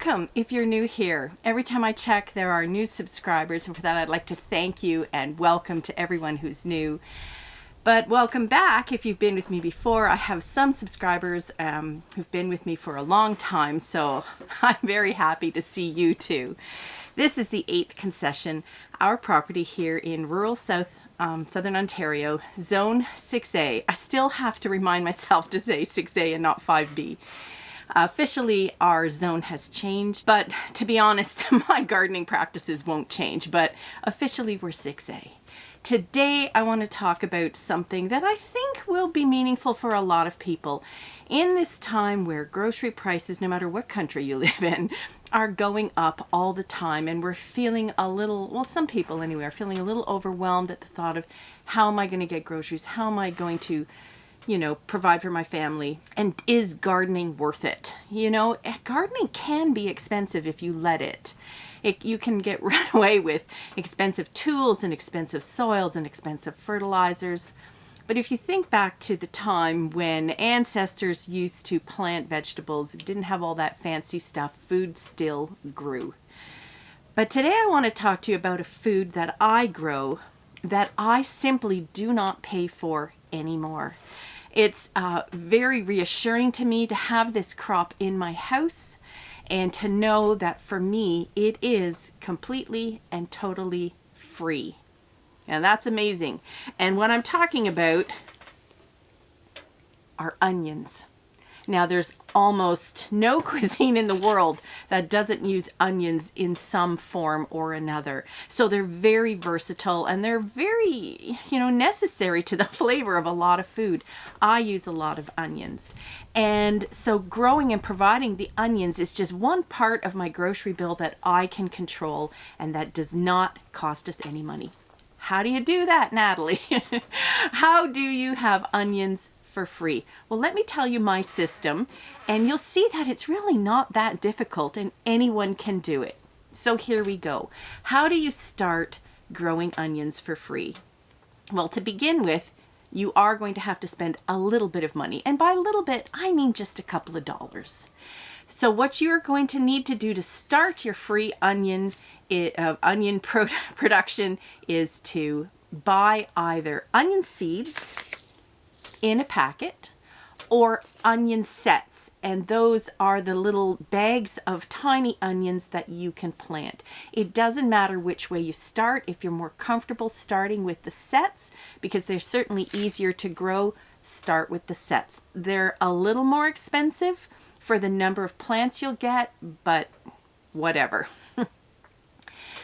Welcome if you're new here. Every time I check, there are new subscribers, and for that I'd like to thank you and welcome to everyone who's new. But welcome back if you've been with me before. I have some subscribers who've been with me for a long time, so I'm very happy to see you too. This is the 8th concession, our property here in rural Southern Ontario, Zone 6A. I still have to remind myself to say 6A and not 5B. Officially, our zone has changed, but to be honest, my gardening practices won't change, but officially we're 6A. Today, I want to talk about something that I think will be meaningful for a lot of people in this time where grocery prices, no matter what country you live in, are going up all the time, and we're feeling a little, well, some people anyway, are feeling a little overwhelmed at the thought of how am I going to get groceries? How am I going to provide for my family? And is gardening worth it? Gardening can be expensive if you let it. You can get run away with expensive tools and expensive soils and expensive fertilizers. But if you think back to the time when ancestors used to plant vegetables, didn't have all that fancy stuff, food still grew. But today I want to talk to you about a food that I grow that I simply do not pay for anymore. It's very reassuring to me to have this crop in my house and to know that for me it is completely and totally free. And that's amazing. And what I'm talking about are onions. Now, there's almost no cuisine in the world that doesn't use onions in some form or another. So they're very versatile and they're very, necessary to the flavor of a lot of food. I use a lot of onions. And so growing and providing the onions is just one part of my grocery bill that I can control and that does not cost us any money. How do you do that, Natalie? How do you have onions for free? Well, let me tell you my system, and you'll see that it's really not that difficult and anyone can do it. So here we go. How do you start growing onions for free? Well, to begin with, you are going to have to spend a little bit of money, and by a little bit, I mean just a couple of dollars. So what you're going to need to do to start your free onion production is to buy either onion seeds in a packet or onion sets, and those are the little bags of tiny onions that you can plant. It doesn't matter which way you start. If you're more comfortable starting with the sets, because they're certainly easier to grow, start with the sets. They're a little more expensive for the number of plants you'll get, but whatever.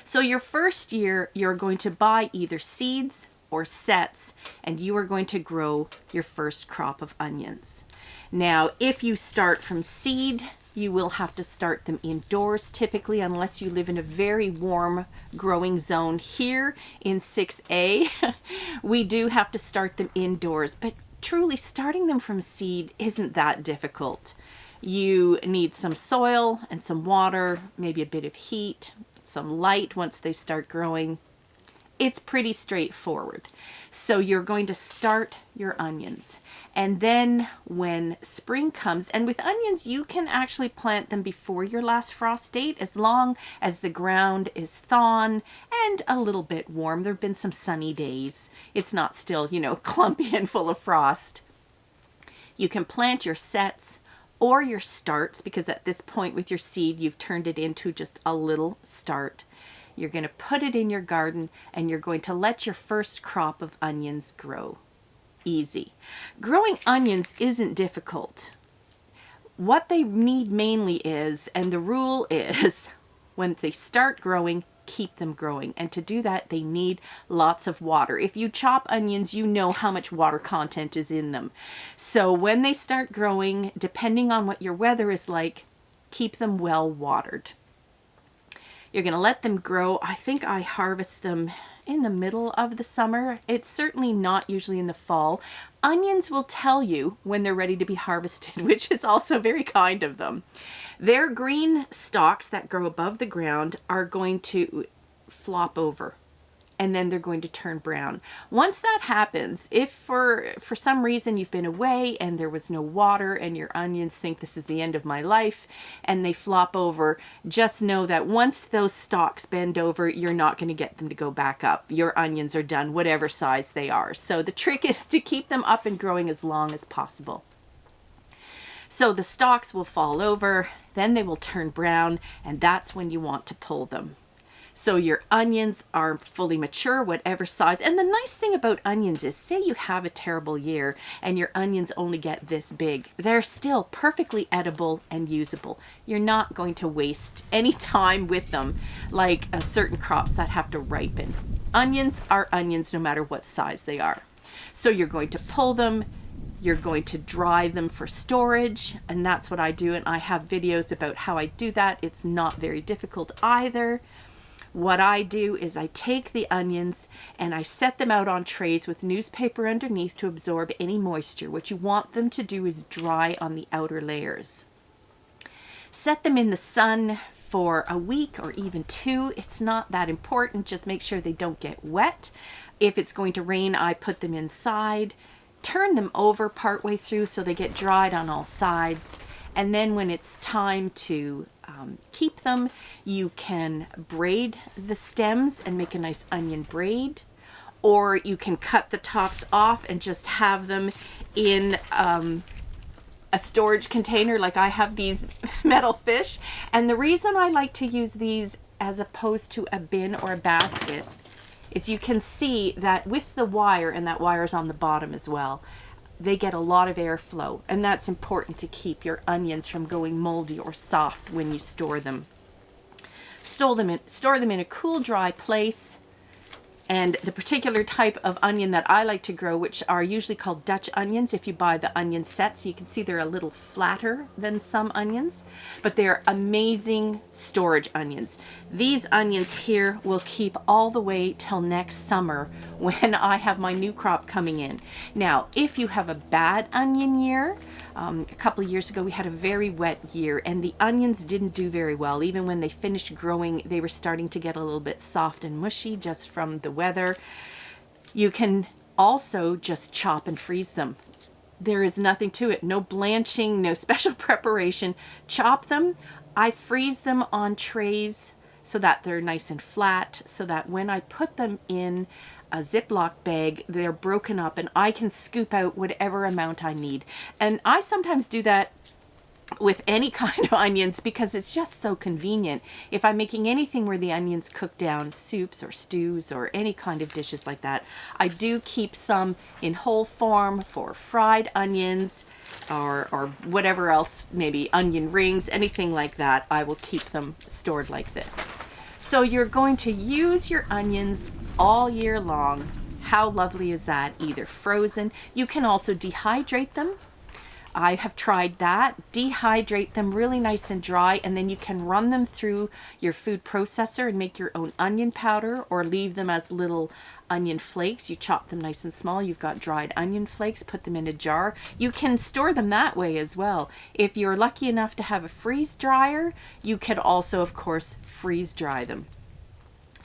So your first year, you're going to buy either seeds or sets, and you are going to grow your first crop of onions. Now, if you start from seed, you will have to start them indoors typically, unless you live in a very warm growing zone. Here in 6A, we do have to start them indoors, but truly starting them from seed isn't that difficult. You need some soil and some water, maybe a bit of heat, some light once they start growing. It's pretty straightforward. So you're going to start your onions. And then when spring comes, and with onions, you can actually plant them before your last frost date, as long as the ground is thawed and a little bit warm. There have been some sunny days. It's not still, clumpy and full of frost. You can plant your sets or your starts, because at this point with your seed, you've turned it into just a little start. You're going to put it in your garden and you're going to let your first crop of onions grow. Easy. Growing onions isn't difficult. What they need mainly is, and the rule is, when they start growing, keep them growing. And to do that, they need lots of water. If you chop onions, you know how much water content is in them. So when they start growing, depending on what your weather is like, keep them well watered. You're going to let them grow. I think I harvest them in the middle of the summer. It's certainly not usually in the fall. Onions will tell you when they're ready to be harvested, which is also very kind of them. Their green stalks that grow above the ground are going to flop over and then they're going to turn brown. Once that happens, if for some reason you've been away and there was no water and your onions think this is the end of my life and they flop over, just know that once those stalks bend over, you're not going to get them to go back up. Your onions are done, whatever size they are. So the trick is to keep them up and growing as long as possible. So the stalks will fall over, then they will turn brown, and that's when you want to pull them. So your onions are fully mature, whatever size. And the nice thing about onions is, say you have a terrible year and your onions only get this big, they're still perfectly edible and usable. You're not going to waste any time with them like certain crops that have to ripen. Onions are onions no matter what size they are. So you're going to pull them, you're going to dry them for storage, and that's what I do, and I have videos about how I do that. It's not very difficult either. What I do is I take the onions and I set them out on trays with newspaper underneath to absorb any moisture. What you want them to do is dry on the outer layers. Set them in the sun for a week or even 2. It's not that important. Just make sure they don't get wet. If it's going to rain, I put them inside. Turn them over partway through so they get dried on all sides. And then when it's time to keep them, you can braid the stems and make a nice onion braid, or you can cut the tops off and just have them in a storage container. Like I have these metal fish, and the reason I like to use these as opposed to a bin or a basket is you can see that with the wire, and that wire is on the bottom as well, they get a lot of airflow, and that's important to keep your onions from going moldy or soft when you store them. Store them in a cool, dry place. And the particular type of onion that I like to grow, which are usually called Dutch onions, if you buy the onion sets, you can see they're a little flatter than some onions, but they're amazing storage onions. These onions here will keep all the way till next summer when I have my new crop coming in. Now, if you have a bad onion year, a couple of years ago we had a very wet year and the onions didn't do very well. Even when they finished growing, they were starting to get a little bit soft and mushy just from the weather. You can also just chop and freeze them. There is nothing to it, no blanching, no special preparation. Chop them. I freeze them on trays so that they're nice and flat, so that when I put them in a Ziploc bag, they're broken up and I can scoop out whatever amount I need. And I sometimes do that with any kind of onions because it's just so convenient. If I'm making anything where the onions cook down, soups or stews or any kind of dishes like that, I do keep some in whole form for fried onions or whatever else, maybe onion rings, anything like that. I will keep them stored like this. So you're going to use your onions all year long. How lovely is that? Either frozen. You can also dehydrate them. I have tried that. Dehydrate them really nice and dry, and then you can run them through your food processor and make your own onion powder, or leave them as little onion flakes. You chop them nice and small. You've got dried onion flakes, put them in a jar. You can store them that way as well. If you're lucky enough to have a freeze dryer, you could also, of course, freeze dry them.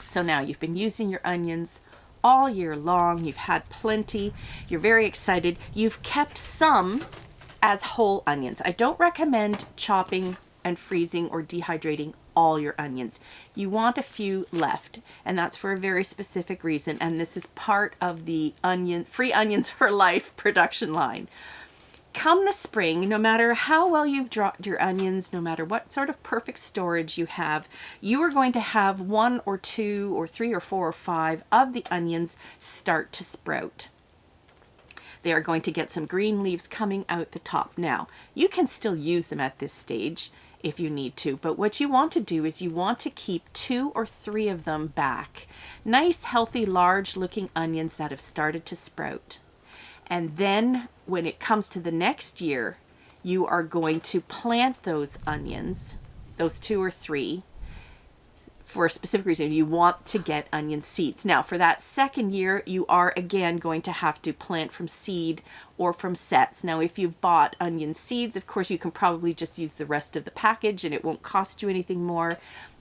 So now you've been using your onions all year long. You've had plenty. You're very excited. You've kept some as whole onions. I don't recommend chopping and freezing or dehydrating all your onions. You want a few left, and that's for a very specific reason, and this is part of the Free Onions for Life production line. Come the spring, no matter how well you've dropped your onions, no matter what sort of perfect storage you have, you are going to have 1 or 2 or 3 or 4 or 5 of the onions start to sprout. They are going to get some green leaves coming out the top. Now, you can still use them at this stage if you need to, but what you want to do is you want to keep 2 or 3 of them back. Nice, healthy, large-looking onions that have started to sprout. And then when it comes to the next year, you are going to plant those onions, those 2 or 3, for a specific reason. You want to get onion seeds. Now, for that second year, you are again going to have to plant from seed or from sets. Now, if you've bought onion seeds, of course, you can probably just use the rest of the package and it won't cost you anything more.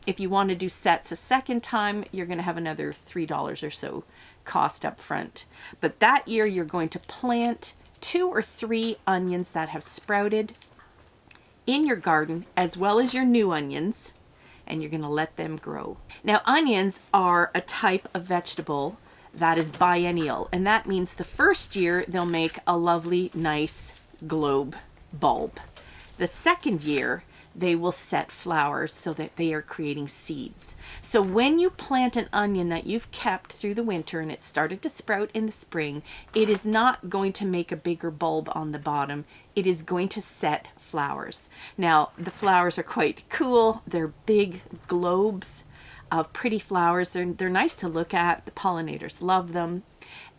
If you want to do sets a second time, you're going to have another $3 or so cost up front. But that year you're going to plant 2 or 3 onions that have sprouted in your garden, as well as your new onions, and you're going to let them grow. Now, onions are a type of vegetable that is biennial, and that means the first year they'll make a lovely, nice globe bulb. The second year, they will set flowers so that they are creating seeds. So when you plant an onion that you've kept through the winter and it started to sprout in the spring, it is not going to make a bigger bulb on the bottom. It is going to set flowers. Now, the flowers are quite cool. They're big globes of pretty flowers. They're nice to look at. The pollinators love them.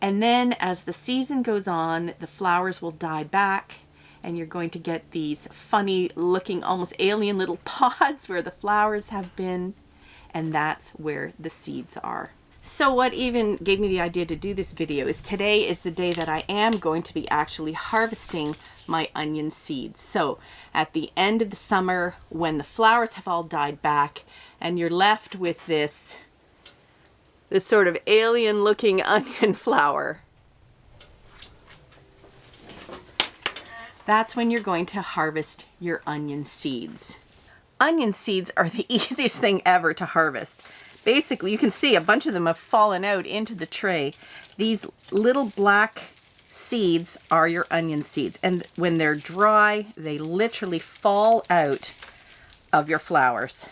And then as the season goes on, the flowers will die back, and you're going to get these funny looking, almost alien little pods where the flowers have been, and that's where the seeds are. So what even gave me the idea to do this video is today is the day that I am going to be actually harvesting my onion seeds. So at the end of the summer, when the flowers have all died back and you're left with this sort of alien looking onion flower, that's when you're going to harvest your onion seeds. Onion seeds are the easiest thing ever to harvest. Basically, you can see a bunch of them have fallen out into the tray. These little black seeds are your onion seeds, and when they're dry, they literally fall out of your flowers.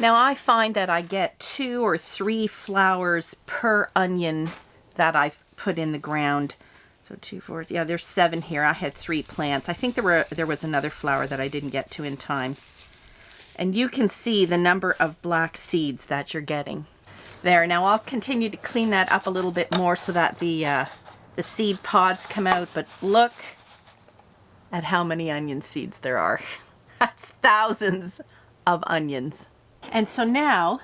Now I find that I get 2 or 3 flowers per onion that I've put in the ground. So 2, 4, yeah, there's 7 here. I had 3 plants. I think there was another flower that I didn't get to in time. And you can see the number of black seeds that you're getting. There, now I'll continue to clean that up a little bit more so that the seed pods come out, but look at how many onion seeds there are. That's thousands of onions. And so now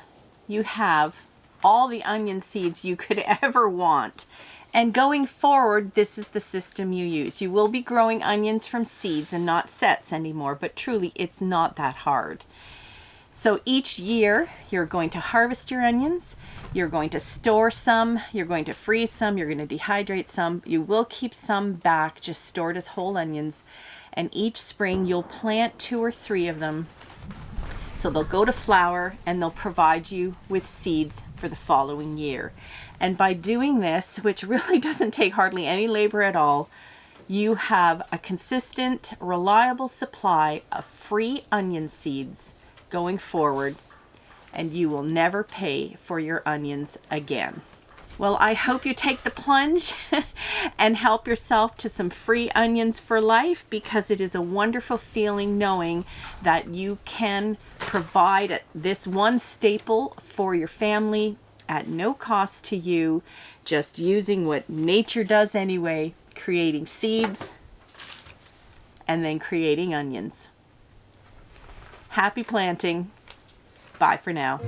you have all the onion seeds you could ever want. And going forward, this is the system you use. You will be growing onions from seeds and not sets anymore, but truly it's not that hard. So each year you're going to harvest your onions, you're going to store some, you're going to freeze some, you're going to dehydrate some, you will keep some back just stored as whole onions, and each spring you'll plant 2 or 3 of them. So they'll go to flower and they'll provide you with seeds for the following year. And by doing this, which really doesn't take hardly any labor at all, you have a consistent, reliable supply of free onion seeds going forward, and you will never pay for your onions again. Well, I hope you take the plunge and help yourself to some free onions for life, because it is a wonderful feeling knowing that you can provide this one staple for your family at no cost to you, just using what nature does anyway, creating seeds and then creating onions. Happy planting. Bye for now.